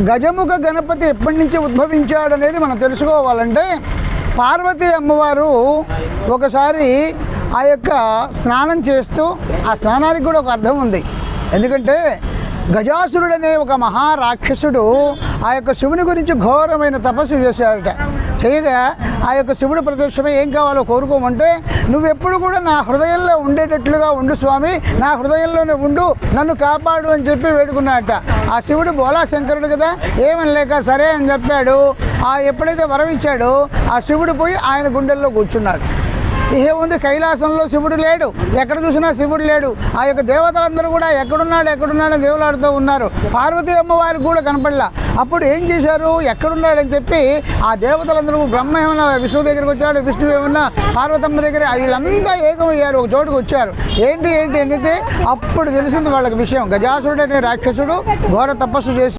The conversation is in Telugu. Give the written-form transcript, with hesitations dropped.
గజముఖ గణపతి ఎప్పటి నుంచి ఉద్భవించాడు అనేది మనం తెలుసుకోవాలంటే, పార్వతీ అమ్మవారు ఒకసారి ఆ యొక్క స్నానం చేస్తూ, ఆ స్నానానికి కూడా ఒక అర్థం ఉంది. ఎందుకంటే గజాసురుడనే ఒక మహారాక్షసుడు ఆ యొక్క శివుని గురించి ఘోరమైన తపస్సు చేశాడట. చేయగా ఆ యొక్క శివుడు ప్రత్యక్షమై ఏం కావాలో కోరుకోమంటే, నువ్వెప్పుడు కూడా నా హృదయంలో ఉండేటట్లుగా ఉండు స్వామి, నా హృదయంలోనే ఉండు, నన్ను కాపాడు అని చెప్పి వేడుకున్నాడట. ఆ శివుడు బోలా శంకరుడు కదా, ఏమని లేక సరే అని చెప్పాడు. ఎప్పుడైతే వరం ఇచ్చాడో ఆ శివుడు పోయి ఆయన గుండెల్లో కూర్చున్నాడు. ఏముంది, కైలాసంలో శివుడు లేడు, ఎక్కడ చూసినా శివుడు లేడు. ఆ యొక్క దేవతలందరూ కూడా ఎక్కడున్నాడని దేవులాడుతూ ఉన్నారు. పార్వతీ అమ్మవారికి కూడా కనపడలా. అప్పుడు ఏం చేశారు, ఎక్కడున్నాడని చెప్పి ఆ దేవతలందరూ బ్రహ్మ ఏమన్నా విష్ణువు దగ్గరికి వచ్చాడు, విష్ణువు ఏమన్నా పార్వతమ్మ దగ్గర, వీళ్ళంతా ఏకమయ్యారు, ఒక చోటుకు వచ్చారు. ఏంటి అంటే అప్పుడు తెలిసింది వాళ్ళకి విషయం. గజాసురుడు అనే రాక్షసుడు ఘోర తపస్సు చేసి